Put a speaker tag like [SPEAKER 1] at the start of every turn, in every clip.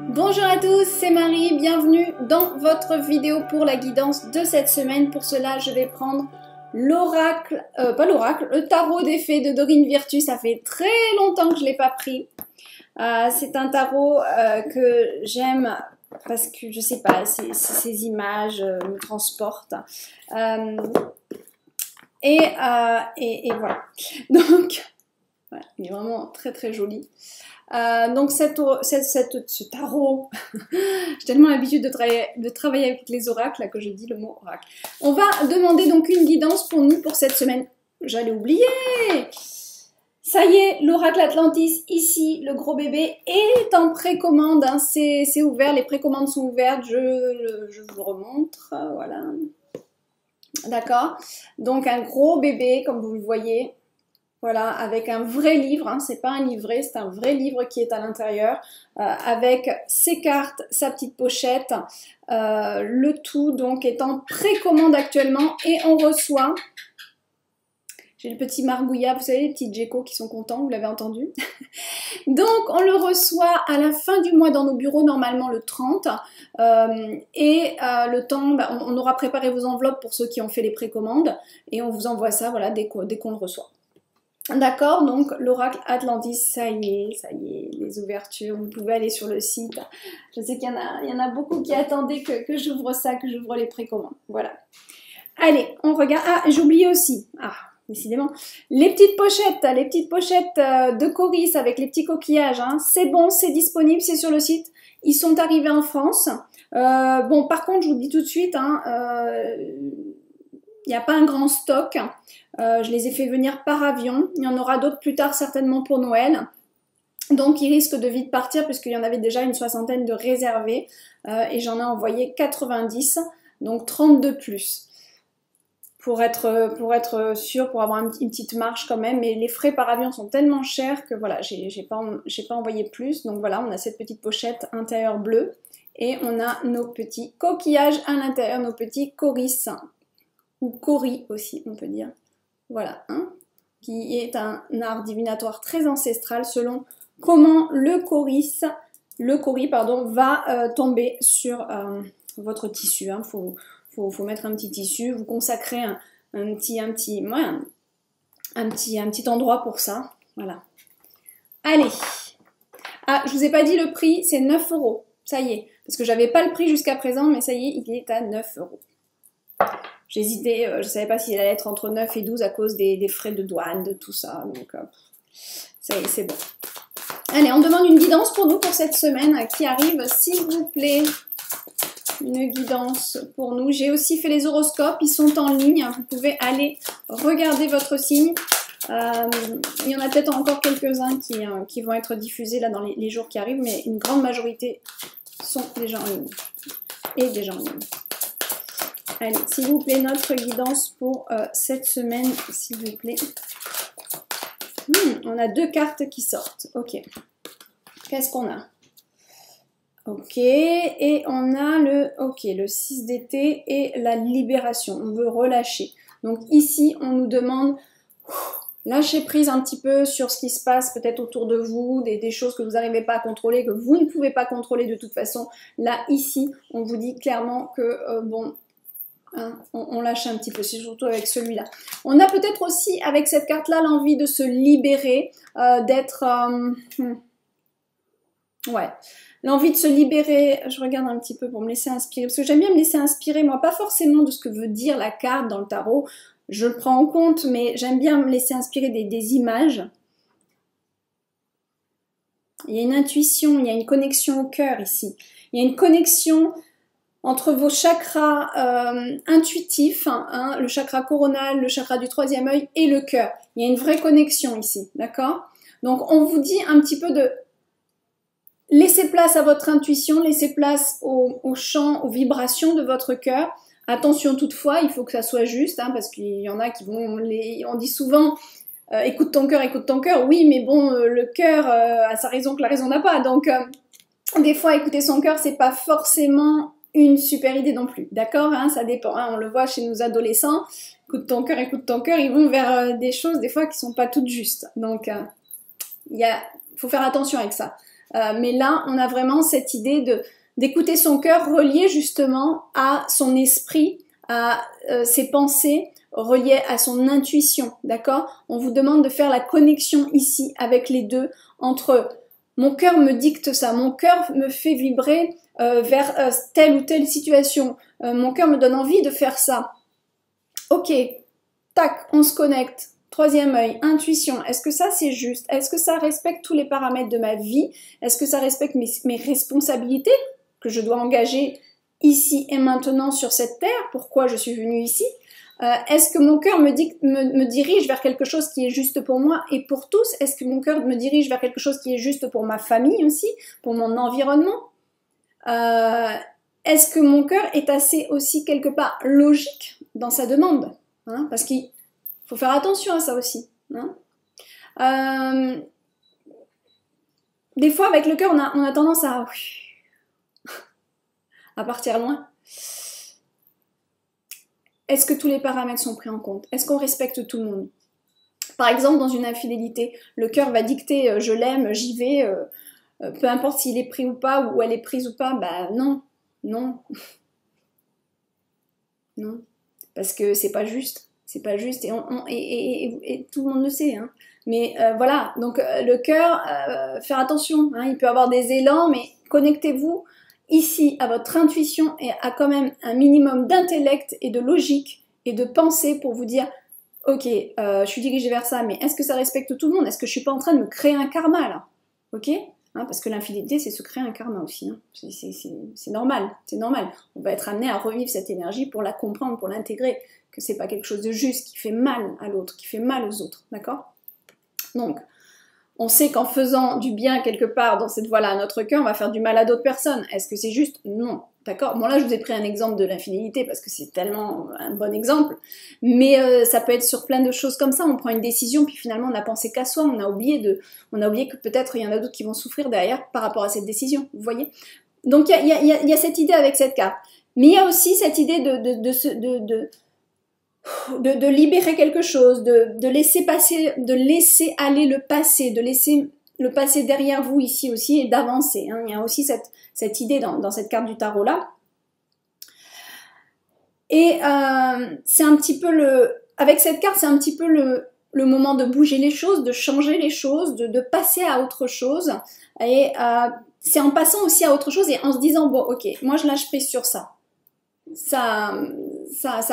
[SPEAKER 1] Bonjour à tous, c'est Marie, bienvenue dans votre vidéo pour la guidance de cette semaine. Pour cela, je vais prendre l'oracle, le tarot des fées de Dorine Virtue. Ça fait très longtemps que je ne l'ai pas pris. C'est un tarot que j'aime parce que, je sais pas, ces images me transportent. Et voilà. Donc, voilà, il est vraiment très très joli. Donc ce tarot, j'ai tellement l'habitude de travailler avec les oracles là, que je dis le mot oracle. On va demander donc une guidance pour nous pour cette semaine. J'allais oublier. Ça y est, l'oracle Atlantis ici, le gros bébé est en précommande. Hein, c'est ouvert, les précommandes sont ouvertes. Je vous le remontre, voilà. D'accord. Donc un gros bébé comme vous le voyez. Voilà, avec un vrai livre, hein, c'est pas un livret, c'est un vrai livre qui est à l'intérieur, avec ses cartes, sa petite pochette, le tout donc est en précommande actuellement et on reçoit, j'ai le petit margouillat, vous savez les petits geckos qui sont contents, vous l'avez entendu. Donc on le reçoit à la fin du mois dans nos bureaux, normalement le 30, le temps, on aura préparé vos enveloppes pour ceux qui ont fait les précommandes et on vous envoie ça voilà, dès qu'on le reçoit. D'accord, donc l'oracle Atlantis, ça y est, les ouvertures, vous pouvez aller sur le site. Je sais qu'il y en a beaucoup qui attendaient que j'ouvre ça, que j'ouvre les précommandes. Voilà. Allez, on regarde. Ah, j'ai oublié aussi. Ah, décidément. Les petites pochettes de Coris avec les petits coquillages. Hein. C'est bon, c'est disponible, c'est sur le site. Ils sont arrivés en France. Bon, par contre, je vous dis tout de suite, hein, il n'y a pas un grand stock. Je les ai fait venir par avion. Il y en aura d'autres plus tard certainement pour Noël. Donc ils risquent de vite partir puisqu'il y en avait déjà une soixantaine de réservés. Et j'en ai envoyé 90, donc 30 de plus. Pour être sûr, pour avoir une petite marge quand même. Mais les frais par avion sont tellement chers que voilà, j'ai pas envoyé plus. Donc voilà, on a cette petite pochette intérieure bleue. Et on a nos petits coquillages à l'intérieur, nos petits coris. Ou cori aussi, on peut dire. Voilà, hein, qui est un art divinatoire très ancestral selon comment le cori va tomber sur votre tissu. Hein. Faut mettre un petit tissu, vous consacrez un petit endroit pour ça. Voilà. Allez. Ah, je vous ai pas dit le prix, c'est 9 €. Ça y est, parce que j'avais pas le prix jusqu'à présent, mais ça y est, il est à 9 €. J'hésitais, je ne savais pas s'il allait être entre 9 et 12 à cause des frais de douane, de tout ça. Donc, ça y est, c'est bon. Allez, on demande une guidance pour nous pour cette semaine qui arrive, s'il vous plaît. Une guidance pour nous. J'ai aussi fait les horoscopes, ils sont en ligne. Vous pouvez aller regarder votre signe. Il y en a peut-être encore quelques-uns qui vont être diffusés là dans les jours qui arrivent, mais une grande majorité sont déjà en ligne. Et déjà en ligne. Allez, s'il vous plaît, notre guidance pour cette semaine, s'il vous plaît. On a 2 cartes qui sortent. Ok. Qu'est-ce qu'on a? Ok. Et on a le 6 d'été et la libération. On veut relâcher. Donc ici, on nous demande lâcher prise un petit peu sur ce qui se passe peut-être autour de vous, des choses que vous n'arrivez pas à contrôler, que vous ne pouvez pas contrôler de toute façon. Là, ici, on vous dit clairement que, bon... Hein, on lâche un petit peu, c'est surtout avec celui-là. On a peut-être aussi avec cette carte-là l'envie de se libérer, d'être... ouais, l'envie de se libérer, je regarde un petit peu pour me laisser inspirer, parce que j'aime bien me laisser inspirer, moi, pas forcément de ce que veut dire la carte dans le tarot, je le prends en compte, mais j'aime bien me laisser inspirer des images. Il y a une intuition, il y a une connexion au cœur ici. Il y a une connexion... entre vos chakras intuitifs, hein, le chakra coronal, le chakra du 3e œil et le cœur. Il y a une vraie connexion ici, d'accord? Donc on vous dit un petit peu de laisser place à votre intuition, laisser place au chant, aux vibrations de votre cœur. Attention toutefois, il faut que ça soit juste, hein, parce qu'il y en a qui vont... On dit souvent... écoute ton cœur, oui, mais bon, le cœur a sa raison que la raison n'a pas. Donc, des fois, écouter son cœur, c'est pas forcément... une super idée non plus, d'accord, hein, ça dépend, hein, on le voit chez nos adolescents, écoute ton cœur, ils vont vers des choses des fois qui sont pas toutes justes, donc il faut faire attention avec ça. mais là, on a vraiment cette idée d'écouter son cœur relié justement à son esprit, à ses pensées, relié à son intuition, d'accord? On vous demande de faire la connexion ici avec les deux, entre mon cœur me dicte ça, mon cœur me fait vibrer vers telle ou telle situation, mon cœur me donne envie de faire ça. Ok, tac, on se connecte. Troisième œil, intuition. Est-ce que ça c'est juste? Est-ce que ça respecte tous les paramètres de ma vie? Est-ce que ça respecte mes responsabilités que je dois engager ici et maintenant sur cette terre? Pourquoi je suis venue ici? Est-ce que mon cœur me dirige vers quelque chose qui est juste pour moi et pour tous? Est-ce que mon cœur me dirige vers quelque chose qui est juste pour ma famille aussi, pour mon environnement? Est-ce que mon cœur est assez aussi quelque part logique dans sa demande, hein? Parce qu'il faut faire attention à ça aussi, hein? Des fois avec le cœur on a tendance à partir loin. Est-ce que tous les paramètres sont pris en compte? Est-ce qu'on respecte tout le monde? Par exemple, dans une infidélité, le cœur va dicter je l'aime, j'y vais, peu importe s'il est pris ou pas, ou elle est prise ou pas, bah non, non, non, parce que c'est pas juste et tout le monde le sait, hein. Mais voilà, donc le cœur, faire attention, hein, il peut avoir des élans, mais connectez-vous ici à votre intuition et à quand même un minimum d'intellect et de logique et de pensée pour vous dire ok, je suis dirigée vers ça, mais est-ce que ça respecte tout le monde? Est-ce que je suis pas en train de me créer un karma là? Ok, hein, parce que l'infidélité c'est se créer un karma aussi, hein. C'est normal, c'est normal. On va être amené à revivre cette énergie pour la comprendre, pour l'intégrer, que c'est pas quelque chose de juste qui fait mal à l'autre, qui fait mal aux autres, d'accord? Donc on sait qu'en faisant du bien quelque part dans cette voie-là à notre cœur, on va faire du mal à d'autres personnes. Est-ce que c'est juste? Non. D'accord? Bon, là, je vous ai pris un exemple de l'infidélité parce que c'est tellement un bon exemple. Mais ça peut être sur plein de choses comme ça. On prend une décision, puis finalement, on n'a pensé qu'à soi. On a oublié que peut-être il y en a d'autres qui vont souffrir derrière par rapport à cette décision. Vous voyez? Donc, il y a cette idée avec cette carte. Mais il y a aussi cette idée de libérer quelque chose, de laisser passer, de laisser aller le passé, de laisser le passé derrière vous ici aussi et d'avancer, hein. Il y a aussi cette idée dans cette carte du tarot là. Et c'est un petit peu avec cette carte, c'est un petit peu le moment de bouger les choses, de changer les choses, de passer à autre chose. Et c'est en passant aussi à autre chose et en se disant bon ok, moi je lâche prise sur ça. Ça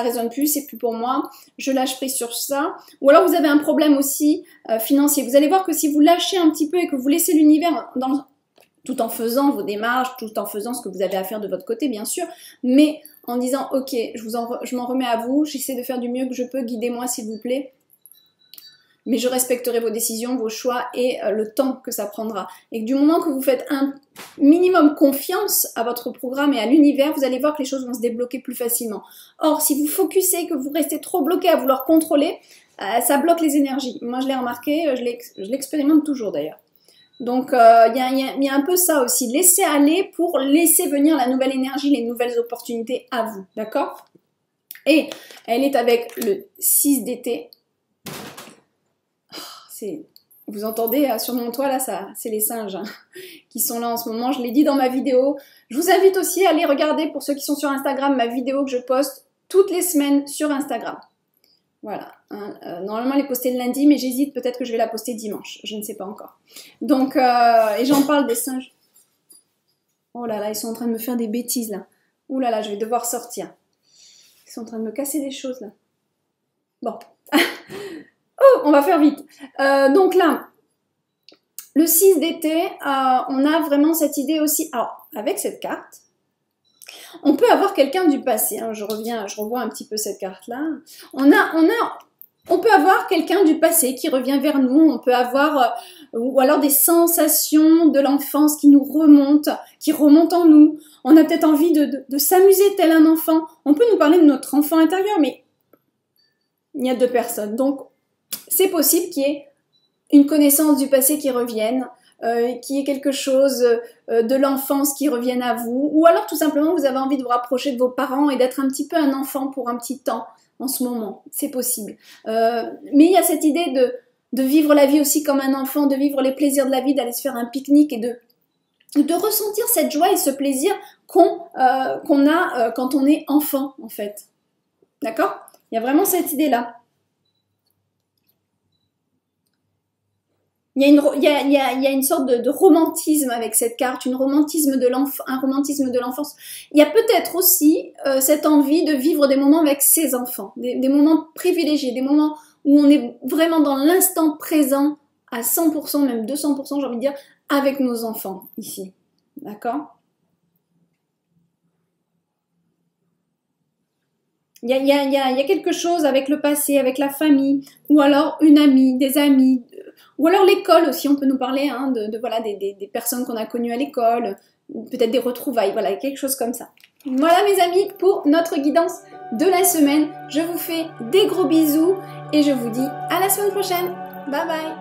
[SPEAKER 1] résonne plus, c'est plus pour moi, je lâche prise sur ça. Ou alors vous avez un problème aussi financier. Vous allez voir que si vous lâchez un petit peu et que vous laissez l'univers tout en faisant vos démarches, tout en faisant ce que vous avez à faire de votre côté, bien sûr, mais en disant ok, je m'en remets à vous, j'essaie de faire du mieux que je peux, guidez-moi s'il vous plaît. Mais je respecterai vos décisions, vos choix et le temps que ça prendra. Et du moment que vous faites un minimum confiance à votre programme et à l'univers, vous allez voir que les choses vont se débloquer plus facilement. Or, si vous focussez, que vous restez trop bloqué à vouloir contrôler, ça bloque les énergies. Moi, je l'ai remarqué, je l'expérimente toujours d'ailleurs. Donc, il y a un peu ça aussi. Laissez aller pour laisser venir la nouvelle énergie, les nouvelles opportunités à vous. D'accord? Et elle est avec le 6 d'été. Vous entendez sur mon toit là, ça, c'est les singes hein, qui sont là en ce moment. Je l'ai dit dans ma vidéo. Je vous invite aussi à aller regarder, pour ceux qui sont sur Instagram, ma vidéo que je poste toutes les semaines sur Instagram. Voilà. Hein, normalement, elle est postée le lundi, mais j'hésite, peut-être que je vais la poster dimanche. Je ne sais pas encore. Donc, et j'en parle des singes. Oh là là, ils sont en train de me faire des bêtises là. Ouh là là, je vais devoir sortir. Ils sont en train de me casser des choses là. Bon. Oh, on va faire vite. Donc là, le 6 d'été, on a vraiment cette idée aussi. Alors, avec cette carte, on peut avoir quelqu'un du passé. Hein, je revois un petit peu cette carte-là. On peut avoir quelqu'un du passé qui revient vers nous. On peut avoir, ou alors des sensations de l'enfance qui nous remontent, qui remontent en nous. On a peut-être envie de s'amuser tel un enfant. On peut nous parler de notre enfant intérieur, mais il y a deux personnes. Donc, c'est possible qu'il y ait une connaissance du passé qui revienne, qu'il y ait quelque chose de l'enfance qui revienne à vous, ou alors tout simplement vous avez envie de vous rapprocher de vos parents et d'être un petit peu un enfant pour un petit temps en ce moment, c'est possible. Mais il y a cette idée de vivre la vie aussi comme un enfant, de vivre les plaisirs de la vie, d'aller se faire un pique-nique et de ressentir cette joie et ce plaisir qu'on a quand on est enfant, en fait. D'accord? Il y a vraiment cette idée-là. Il y a une sorte de romantisme avec cette carte, un romantisme de l'enfance. Il y a peut-être aussi cette envie de vivre des moments avec ses enfants, des moments privilégiés, des moments où on est vraiment dans l'instant présent à 100%, même 200%, j'ai envie de dire, avec nos enfants ici. D'accord? Il y a quelque chose avec le passé, avec la famille, ou alors une amie, des amis, ou alors l'école aussi, on peut nous parler hein, voilà, des personnes qu'on a connues à l'école, peut-être des retrouvailles, voilà, quelque chose comme ça. Voilà mes amis pour notre guidance de la semaine. Je vous fais des gros bisous et je vous dis à la semaine prochaine. Bye bye.